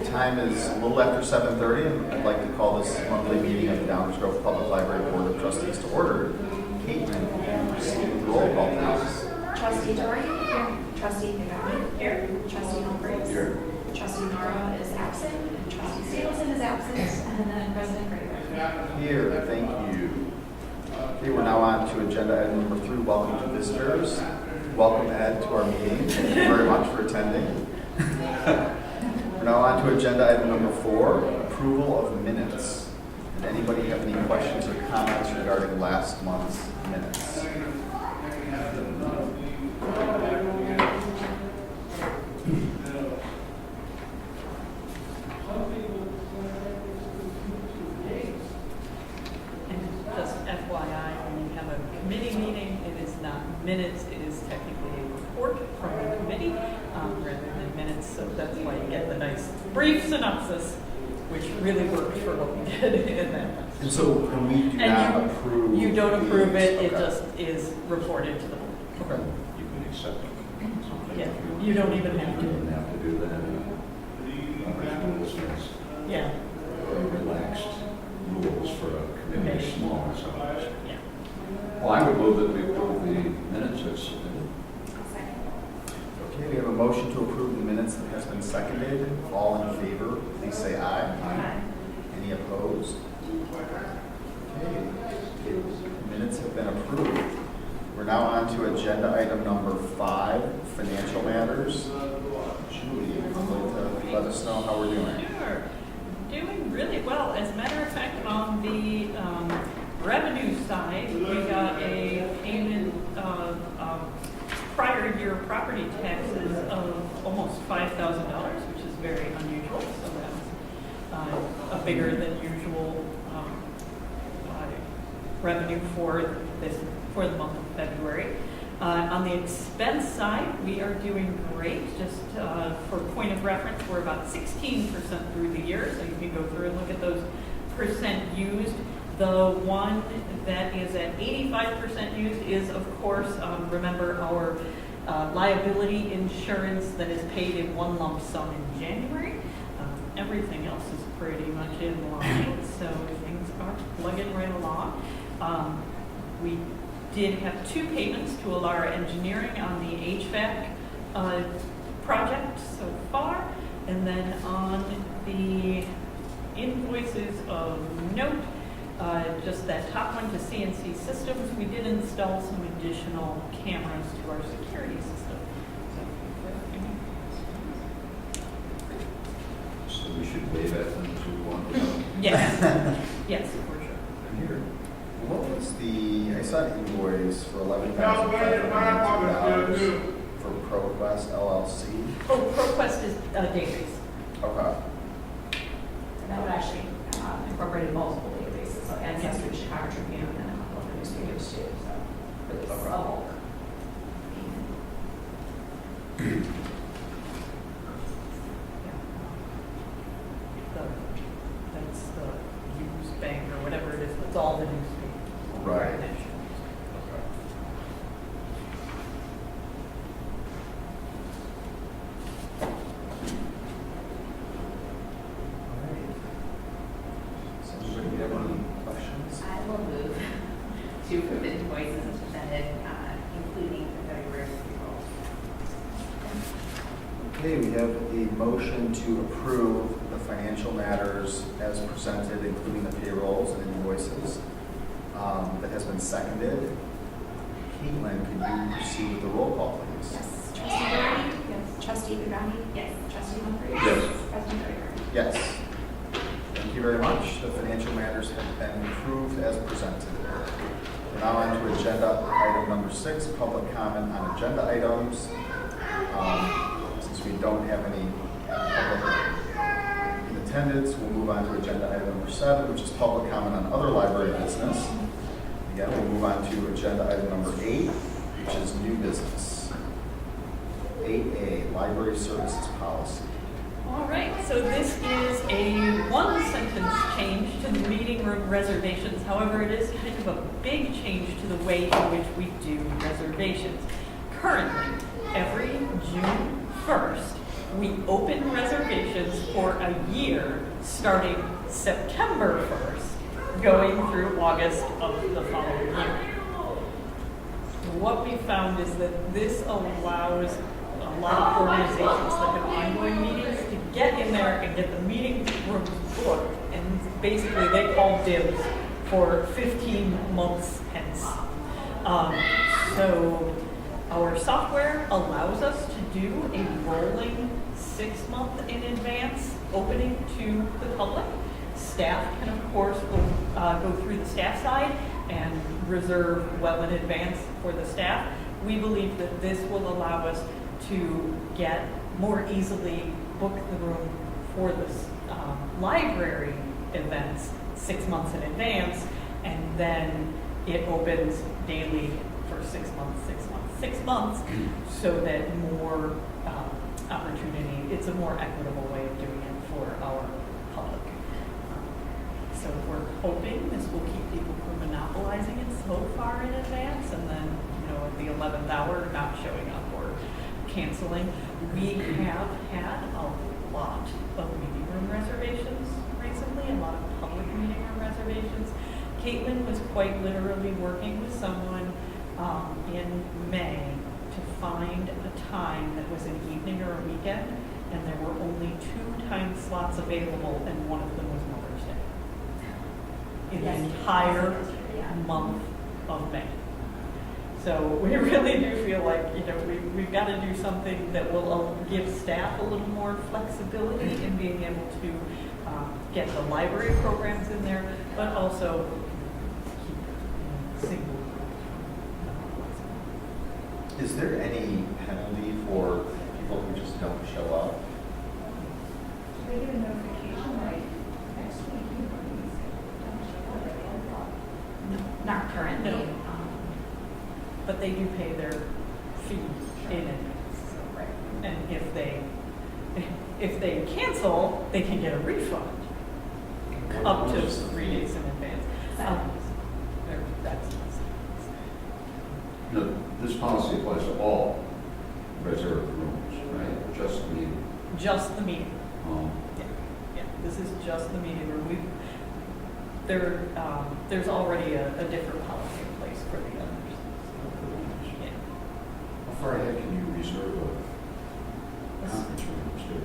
The time is a little after 7:30, and I'd like to call this monthly meeting of the Downers Grove Public Library Board of Trustees to order. Caitlin, can you proceed with the roll call, please? Trustee Dory? Here. Trustee Pagani? Here. Trustee Humphries? Here. Trustee Nara is absent, and Trustee Stevenson is absent, and then President Graver. Here, thank you. Okay, we're now on to agenda item number 3, welcome to visitors. Welcome, Ed, to our meeting. Thank you very much for attending. We're now on to agenda item number 4, approval of minutes. Did anybody have any questions or comments regarding last month's minutes? And just FYI, when you have a committee meeting, it is not minutes, it is technically a report from the committee rather than minutes, so that's why you get the nice brief synopsis, which really worked for what we did in that one. And so when we do not approve... You don't approve it, these, it just is reported to the board. Okay. You can accept it. Yeah, you don't even have You to. don't have to do that. Rules has Yeah, relaxed rules for a committee small size. yeah. Well, I would move that we approve the minutes as submitted. Okay, we have a motion to approve the minutes that has been seconded. All in favor, please say aye. Aye. Any opposed? Okay, the minutes have been approved. We're now on to agenda item number 5, financial matters. Julie, would you like to let us know how we're doing? Sure. Doing really well. As a matter of fact, on the revenue side, we got a payment of prior year property taxes of almost $5,000, which is very unusual. So that's a bigger than usual revenue for the month of February. On the expense side, we are doing great. Just for point of reference, we're about 16% through the year, so you can go through and look at those percent used. The one that is at 85% used is, of course, remember our liability insurance that is paid in one lump sum in January. Everything else is pretty much in line, so things are plugging right along. We did have 2 payments to Alara Engineering on the HVAC project so far, and then on the invoices of note, just that top one to CNC Systems, we did install some additional cameras to our security system. So we should waive it and move on. Yes, yes, for sure. Here. What was I saw an invoice for $11,592 for ProQuest LLC. Oh, ProQuest is database. Okay. And that would actually incorporate multiple databases, like Ancestry, Chicago Tribune, and a couple of newspapers too, so it's a bulk. That's the news bank or whatever it is. It's all the newspapers. Right. National. Okay. All right. So anybody have any questions? I will move to approve invoices as presented, including the February payroll. Okay, we have a motion to approve the financial matters as presented, including the payrolls and invoices, that has been seconded. Caitlin, could you proceed with the roll call, please? Yes. Trustee Dory? Yes. Trustee Pagani? Yes. Trustee Humphries? Yes. President Graver? Yes. Thank you very much. The financial matters have been approved as presented. We're now on to agenda item number 6, public comment on agenda items. Since we don't have any public in attendance, we'll move on to agenda item number 7, which is public comment on other library business. Again, we'll move on to agenda item number 8, which is new business. 8A, library services policy. All right, so this is a one-sentence change to the meeting room reservations. However, it is kind of a big change to the way in which we do reservations. Currently, every June 1st, we open reservations for a year, starting September 1st, going through August of the following year. What we found is that this allows a lot of organizations that have ongoing meetings to get in there and get the meeting rooms booked, and basically they call dibs for 15 months hence. So our software allows us to do a rolling 6-month in advance opening to the public. Staff can, of course, go through the staff side and reserve well in advance for the staff. We believe that this will allow us to get more easily book the room for the library events 6 months in advance, and then it opens daily for 6 months, 6 months, 6 months, so that more opportunity, it's a more equitable way of doing it for our public. So we're hoping this will keep people from monopolizing it so far in advance, and then, at the 11th hour, not showing up or canceling. We have had a lot of meeting room reservations recently, a lot of public meeting room reservations. Caitlin was quite literally working with someone in May to find a time that was an evening or a weekend, and there were only 2 time slots available, and one of them was Mother's Day in the entire month of May. So we really do feel like, we've got to do something that will give staff a little more flexibility in being able to get the library programs in there, but also keep single. Is there any penalty for people who just don't show up? Do they get a notification like next week? Not currently. No. But they do pay their fee in advance. Right. And if they cancel, they can get a refund up to 3 days in advance. That's Now, this policy applies to all reserved rooms, right? Just the meeting. just the meeting. Um, Yeah, this is just the meeting room. There's already a different policy in place for the others. Yeah. How far ahead can you reserve a conference room upstairs?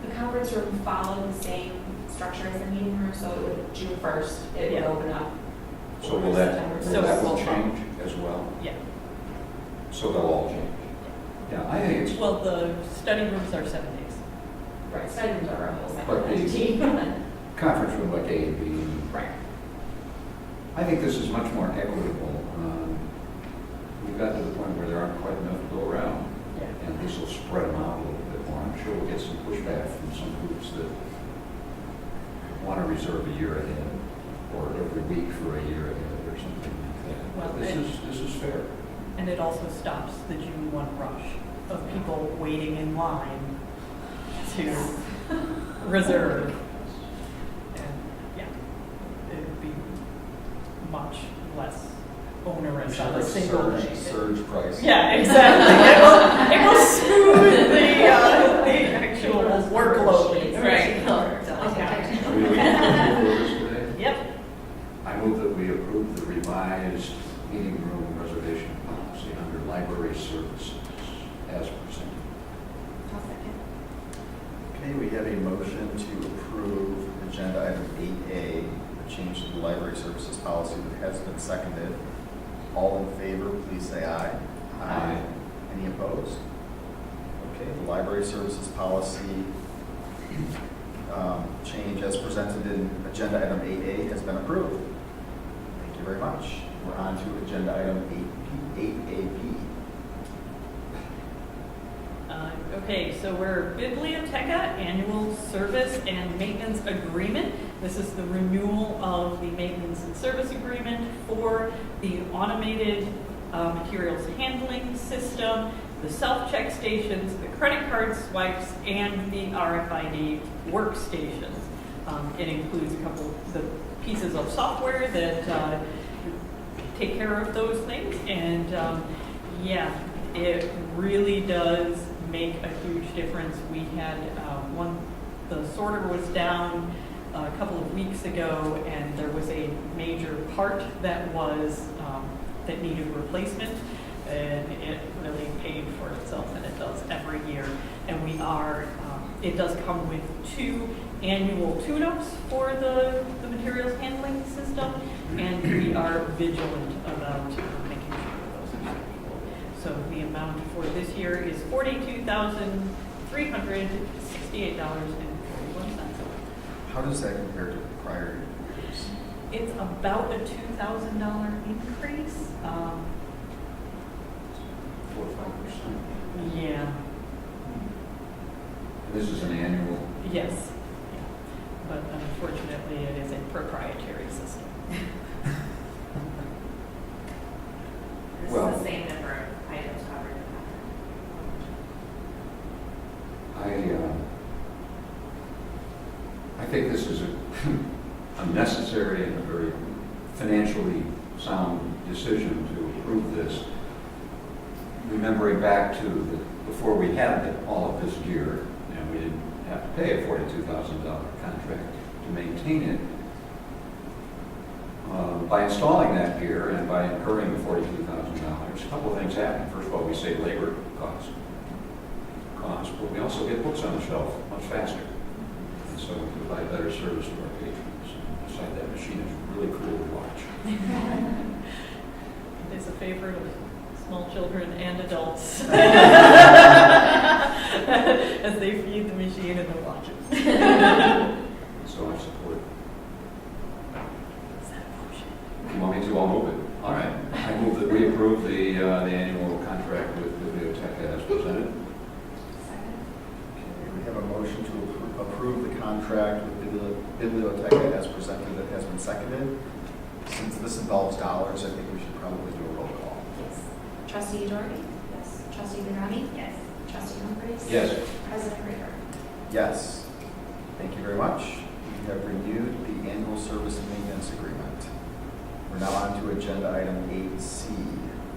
The conference room followed the same structure as the meeting room, so it would, June 1st, it would Yeah. open up. So for will September. So that will will change as well? Yeah. So they'll all change? Yeah, I think it's, Well, the study rooms are 7 days. Right, study rooms are a whole But separate entity. conference room like A and B. Right. I think this is much more equitable. We've got to the point where there aren't quite enough to go around, Yeah. and this will spread them out a little bit more. I'm sure we'll get some pushback from some groups that want to reserve a year ahead, or every week for a year ahead, or something like that. Well, But this is fair. And it also stops the June 1 rush of people waiting in line to reserve. And yeah, it would be much less onerous on a single day. surge price. Yeah, exactly. It will smooth the actual workload. Right. Are we moving forward this today? Yep. I move that we approve the revised meeting room reservation policy under library services as presented. I'll second. Okay, we have a motion to approve agenda item 8A, the change to the library services policy that has been seconded. All in favor, please say aye. Aye. Any opposed? Okay, the library services policy change as presented in agenda item 8A has been approved. Thank you very much. We're on to agenda item 8AB. Okay, so we're Biblioteca Annual Service and Maintenance Agreement. This is the renewal of the maintenance and service agreement for the automated materials handling system, the self-check stations, the credit card swipes, and the RFID workstations. It includes a couple of the pieces of software that take care of those things, and yeah, it really does make a huge difference. We had one sorter was down a couple of weeks ago, and there was a major part that was, that needed replacement, and it really paid for itself, and it does every year. And we are, it does come with 2 annual tune-ups for the materials handling system, and we are vigilant about making sure those are suitable. So the amount for this year is $42,368.41. How does that compare to prior years? It's about a $2,000 increase. 4 or 5%. Yeah, This is an annual. yes. Yeah. But unfortunately, it is a proprietary system. This Well- is the same number of items covered in I think this is a necessary and a very financially sound decision to approve this. Remembering back to before we had all of this gear, and we didn't have to pay a $42,000 contract to maintain it. By installing that gear and by incurring the $42,000, a couple of things happen. First of all, we save labor costs, but we also get books on the shelf much faster. And so we provide better service to our patrons. Besides, that machine is really cool to watch. It is a favorite of small children and adults as they feed the machine and they watch it. So I support it. Is that a motion? You want me to? I'll move it. All right. I move that we approve the annual contract with Biblioteca as presented. Second. Okay, we have a motion to approve the contract with Biblioteca as presented that has been seconded. Since this involves dollars, I think we should probably do a roll call. Yes. Trustee Doherty? Yes. Trustee Vignani? Yes. Trustee Humphries? Yes. President Rader? Yes. Thank you very much. We have renewed the annual service and maintenance agreement. We're now on to agenda item 8C,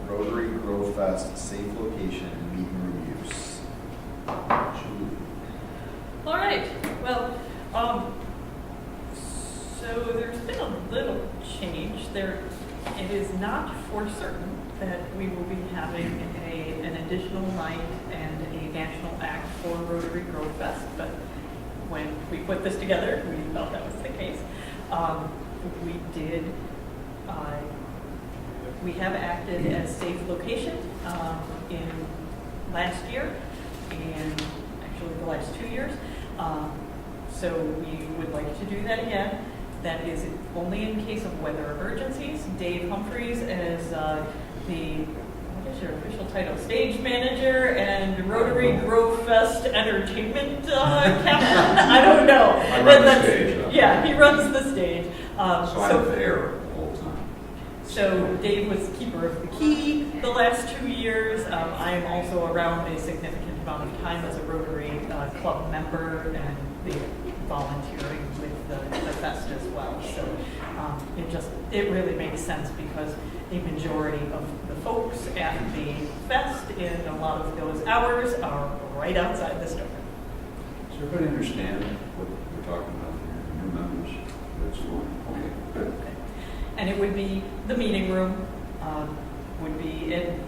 Rotary Grow Fest safe location and meeting room use. All right, well, so there's been a little change there. It is not for certain that we will be having an additional night and a national act for Rotary Grove Fest, but when we put this together, we felt that was the case. We have acted as safe location in last year and actually the last 2 years. So we would like to do that again. That is only in case of weather emergencies. Dave Humphries as what is your official title? Stage manager and Rotary Grove Fest entertainment captain? I don't know. I run the stage. Yeah, he runs the stage. So I'm there the whole time. So Dave was keeper of the key the last 2 years. I am also around a significant amount of time as a Rotary Club member and volunteering with the fest as well. So it really makes sense because a majority of the folks at the fest in a lot of those hours are right outside this door. Does everybody understand what we're talking about here? New members? That's cool. Okay, good. And it would be the meeting room, and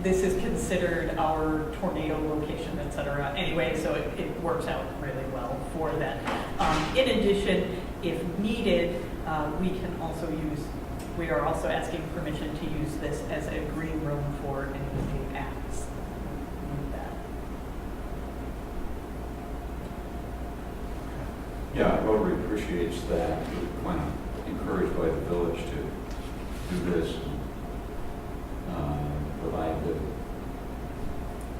this is considered our tornado location, et cetera. Anyway, so it works out really well for that. In addition, if needed, we are also asking permission to use this as a green room for any of the acts. Need that. Yeah, Rotary appreciates that. We're kind of encouraged by the village to do this and provide the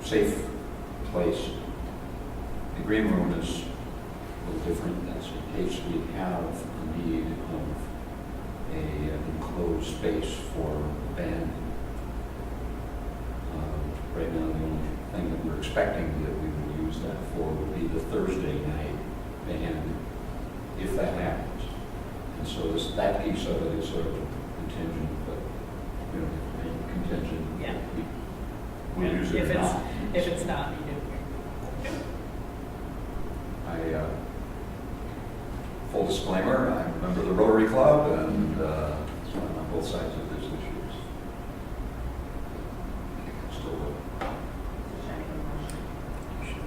safe place. The green room is a little different. That's in case we have a need of an enclosed space for a band. Right now, the only thing that we're expecting that we would use that for would be the Thursday night band, if that happens. And so that piece of it is sort of contingent, but we don't have to make it contingent. Yeah. We use it or not. If it's not needed. full disclaimer, I'm a member of the Rotary Club, and so I'm on both sides of these issues. Still will. Should I make a motion?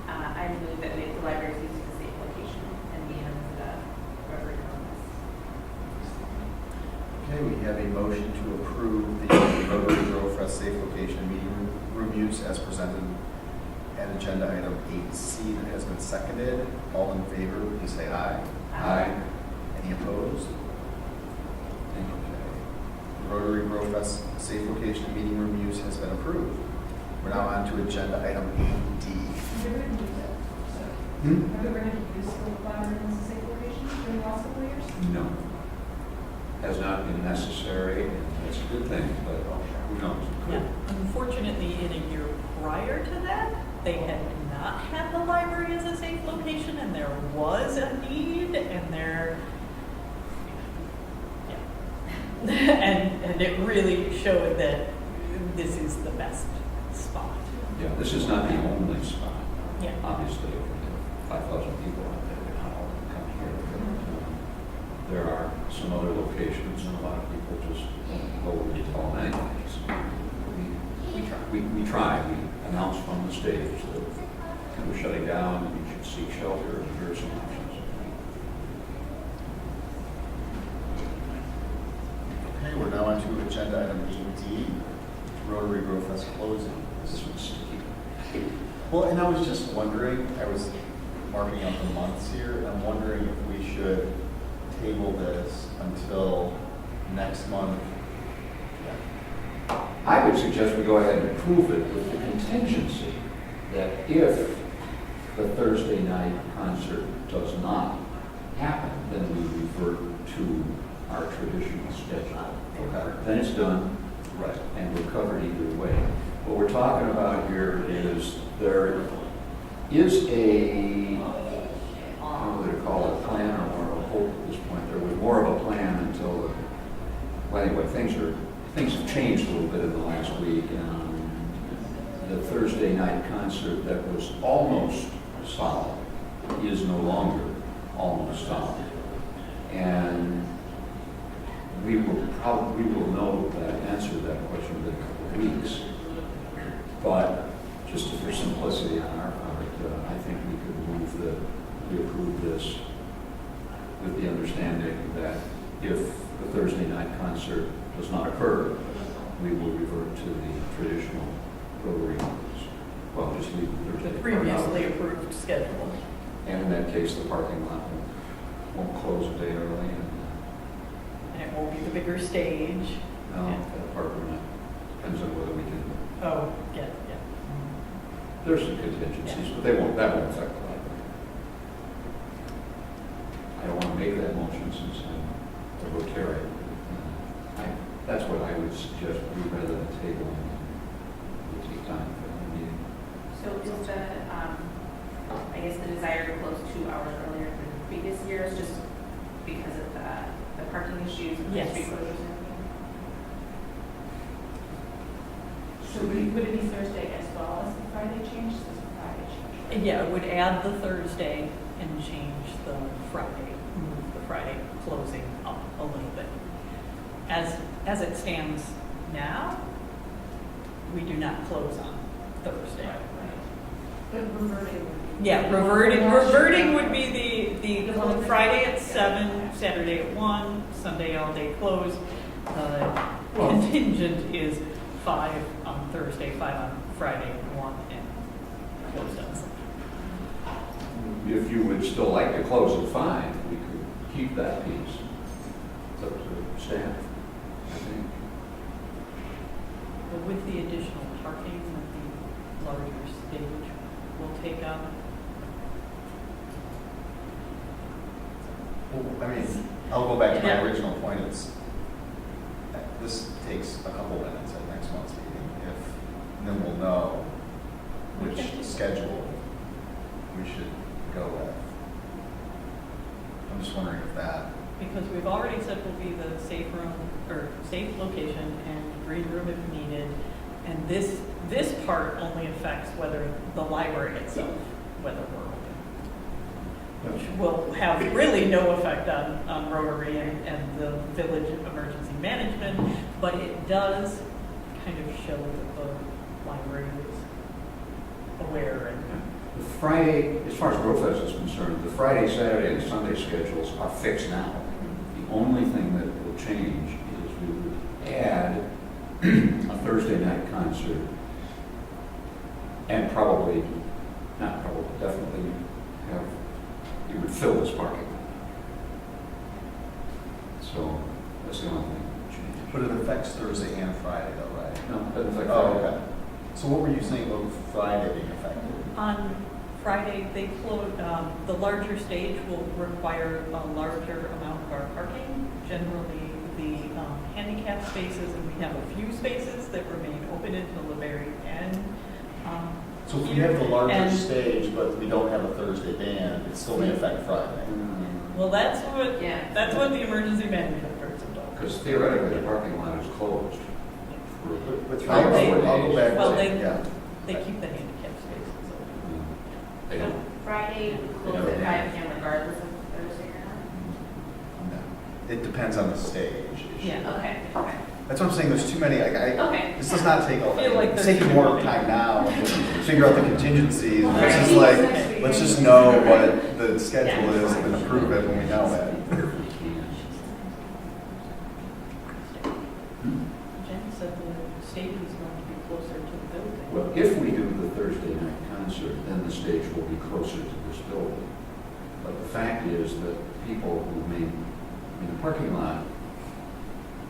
I move that the library is used as a safe location and be in the Rotary Club. Okay, we have a motion to approve the Rotary Grove Fest Safe Location Meeting Room use as presented at agenda item 8C that has been seconded. All in favor, please say aye. Aye. Any opposed? Okay. The Rotary Grove Fest Safe Location Meeting Room use has been approved. We're now on to agenda item 8D. Have you ever used it? Hmm? Have you ever had to use the library as a safe location during the last couple of years? No. Has not been necessary, and that's a good thing, but who knows? Yeah. Unfortunately, in a year prior to that, they had not had the library as a safe location, and there was a need, and yeah. and it really showed that this is the best spot. Yeah, this is not the only spot. Yeah. Obviously, if we have 5,000 people out there, they're not all going to come here. But, there are some other locations, and a lot of people just don't go where you tell them anyways. We try. We announce from the stage that we're shutting down, and you should seek shelter, and here are some options. Okay, we're now on to agenda item 8D, Rotary Grove Fest closing. This one's sticky. Well, and I was just wondering, I was marking out the months here, and I'm wondering if we should table this until next month. I would suggest we go ahead and approve it with the contingency that if the Thursday night concert does not happen, then we revert to our traditional schedule. Okay. Then it's done, Right. and we're covered either way. What we're talking about here is there is a, I don't know whether to call it a plan or more of a hope at this point. There was more of a plan until, well, anyway, things have changed a little bit in the last week. And the Thursday night concert that was almost solid is no longer almost solid. And we will know that answer to that question in a couple of weeks. But just for simplicity on our part, I think we could move we approve this with the understanding that if the Thursday night concert does not occur, we will revert to the traditional Rotary, well, just leave the The Thursday. previously approved schedule. And in that case, the parking lot won't close a day early, And it won't be the bigger stage. and the parking lot depends on whether we can. Oh, yeah. There's some contingencies, but that won't affect the library. I don't want to make that motion since I'm a Rotarian. That's what I would suggest, rather than table and take time for the meeting. So is the, I guess the desire to close 2 hours earlier than previous years, just because of the parking issues and the Yes. street closures and everything? So would it be Thursday as well as the Friday change? So it's a Friday change, right? Yeah, it would add the Thursday and change the Friday, move the Friday closing up a little bit. As it stands now, we do not close on Thursday. But reverting would be. Yeah, reverting would be the Friday at 7, Saturday at 1, Sunday all day closed. Contingent is 5 on Thursday, 5 on Friday, 1 and closed on Sunday. If you would still like to close at 5, we could keep that piece. It's up to staff, I think. But with the additional parking that the larger stage will take up. Well, I mean, I'll go back to my Yeah. original point. This takes a couple minutes at next month's meeting. Then we'll know which Okay. schedule we should go with. I'm just wondering if that, Because we've already said will be the safe room, or safe location and green room if needed. And this part only affects whether the library itself, whether we're open. which will have really no effect on Rotary and the village emergency management, but it does kind of show that the library is aware and. The Friday, as far as GrowFest is concerned, the Friday, Saturday, and Sunday schedules are fixed now. The only thing that will change is we would add a Thursday night concert and definitely you would fill this parking lot. So that's the only thing that would change. But it affects Thursday and Friday though, right? No, it doesn't affect Oh, Friday. okay. So what were you saying about Friday being affected? On Friday, they close, the larger stage will require a larger amount of our parking. Generally, the handicap spaces, and we have a few spaces that remain open until the very end. So if we have the larger And- stage, but we don't have a Thursday band, it still may affect Friday. Well, that's what Yeah. the emergency management person does. Because theoretically, the parking lot is closed. But For I'll three or 4 go days. back Well, to, they- yeah. They keep the handicap spaces open. They don't. Friday, we close at 5 p.m. regardless of Thursday or No. It depends on the stage. Yeah. not? Okay. That's what I'm saying, there's too many, Okay. this does not take all, I feel like it's there's taking too more many. time now to figure out the contingencies. It's just Right. like, let's just know what the schedule is and then approve it when we know it. Jen said the stage is going to be closer to the building. Well, if we do the Thursday night concert, then the stage will be closer to this building. But the fact is that people who the parking lot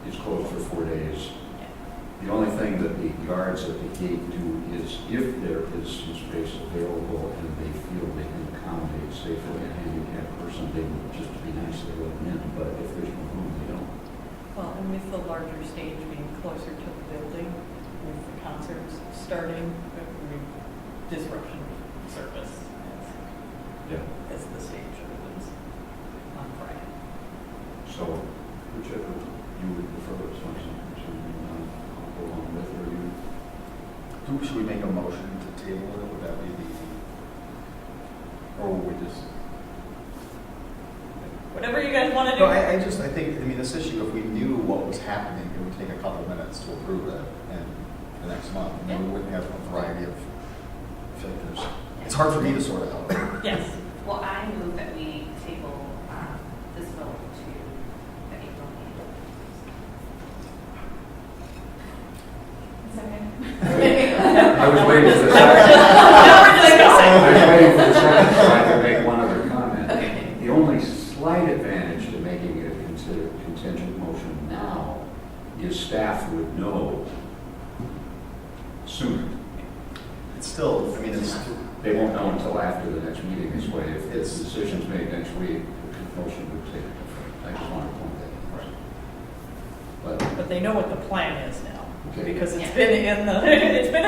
is closed for 4 days. The only thing that the guards at the gate do is if there is some space available and they feel they can accommodate safely a handicapped person, they would just be nice to let them in. But if there's no room, they don't. Well, and with the larger stage being closer to the building, with the concerts starting, disruption of service as the stage opens on Friday. So, whichever you would prefer, something I'll go along with, or you. Should we make a motion to table it? Would that be or would we just? Whatever you guys want to do. No, I think, this issue, if we knew what was happening, it would take a couple of minutes to approve it and the next month. And then we wouldn't have a variety of filters. It's hard for me to sort it out. Yes. Well, I move that we table this vote to the April meeting. I was waiting for the second. I was waiting for the second so I could make one other comment. The only slight advantage to making it a contingent motion now is staff would know sooner. It's still, They won't know until after the next meeting this way. If the decision's made next week, the motion would take effect. I just want to point that out. But they know what the plan is now, Okay. because it's been in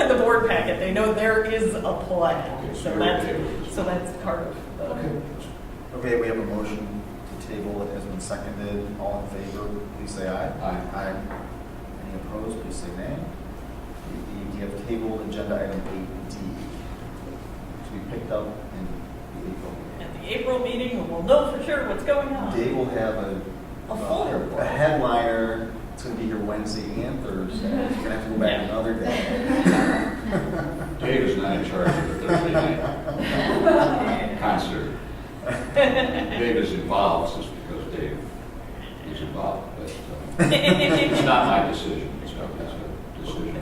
the board packet. They know there is a plan. Okay, So you're okay with this. that's part of the. Okay. okay, we have a motion to table. It has been seconded. All in favor, please say aye. Aye. Any opposed, please say nay. We have tabled agenda item 8D to be picked up in the April meeting. At the April meeting, we'll know for sure what's going on. Dave will have A full report. a headliner. It's going to be here Wednesday and Thursday. You're going to have to go back another day. Dave is not in charge of the Thursday night concert. Dave is involved just because Dave is involved, but it's not my decision. It's a decision by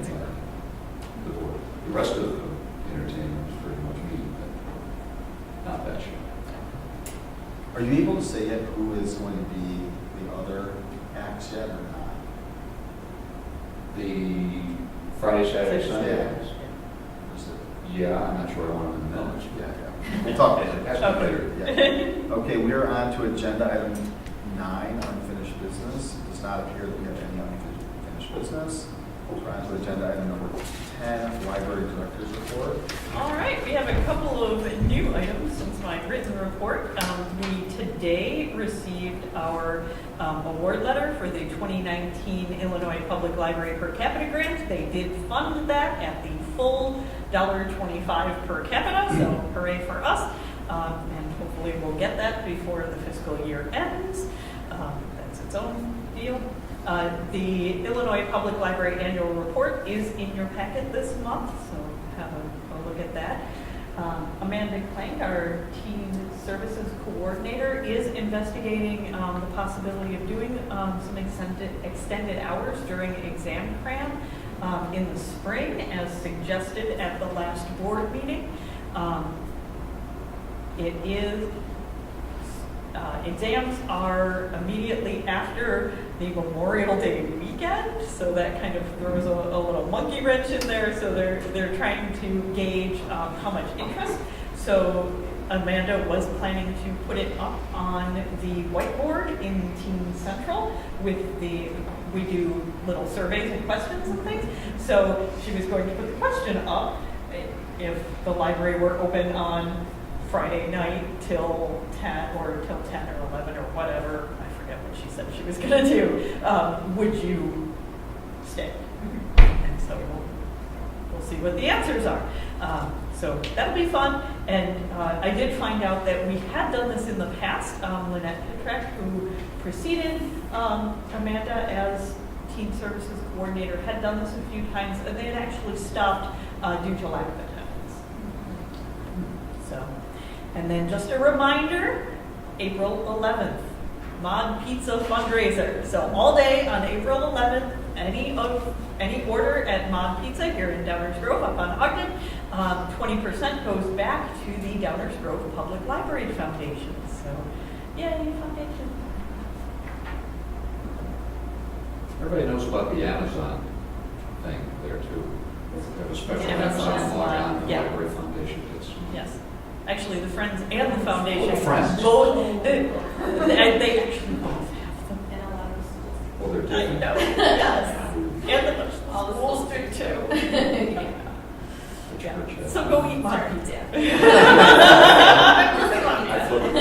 the board. The rest of the entertainment is pretty much me, but not that show. Are you able to say yet who is going to be the other acts yet or not? The Friday, Saturday, Sunday. Is it- Yeah, I'm not sure I want them in the minutes. Yeah. We'll talk about it. That's not better. Yeah. Okay, we are on to agenda item 9, unfinished business. It does not appear that we have any unfinished business. We're on to agenda item number 10, library director's report. All right, we have a couple of new items since my written report. We today received our award letter for the 2019 Illinois Public Library per capita grant. They did fund that at the full $1.25 per capita, so hooray for us. And hopefully we'll get that before the fiscal year ends. That's its own deal. The Illinois Public Library Annual Report is in your packet this month, so have a look at that. Amanda Clank, our Teen Services Coordinator, is investigating the possibility of doing some extended hours during exam cram in the spring, as suggested at the last board meeting. Exams are immediately after the Memorial Day weekend, so that kind of throws a little monkey wrench in there. So they're trying to gauge how much interest. So Amanda was planning to put it up on the whiteboard in Teen Central with we do little surveys and questions and things. So she was going to put the question up if the library were open on Friday night till 10 or 11 or whatever. I forget what she said she was going to do. Would you stay? And so we'll see what the answers are. So that'll be fun. And I did find out that we had done this in the past. Lynette Petrek, who preceded Amanda as Teen Services Coordinator, had done this a few times, and they had actually stopped due to lack of attendance. So, and then just a reminder, April 11th, Mod Pizza fundraiser. So all day on April 11th, any order at Mod Pizza here in Downers Grove up on Ogden, 20% goes back to the Downers Grove Public Library Foundation. So, yay, foundation. Everybody knows about the Amazon thing there too. They have a special Amazon Amazon log on the yeah. Library Foundation. It's Yes. Actually, the Friends and the Foundation. Oh, the Friends. Both, they actually both have them. And a lot of schools. well, they're I different. know, yes. And the All the schools do too. The Yeah. church has- So go eat my pizza. I flip the coin.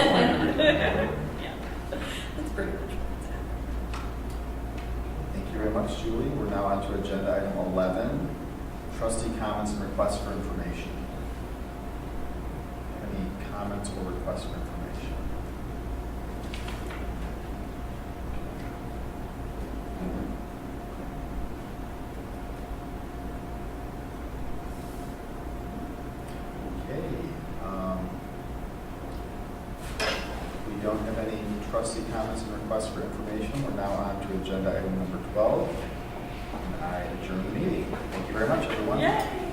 Yeah. That's pretty much what's happening. Thank you very much, Julie. We're now on to agenda item 11, trustee comments and requests for information. Any comments or requests for information? Okay. We don't have any trustee comments and requests for information. We're now on to agenda item number 12. And I adjourn the meeting. Thank you very much, everyone. Yay.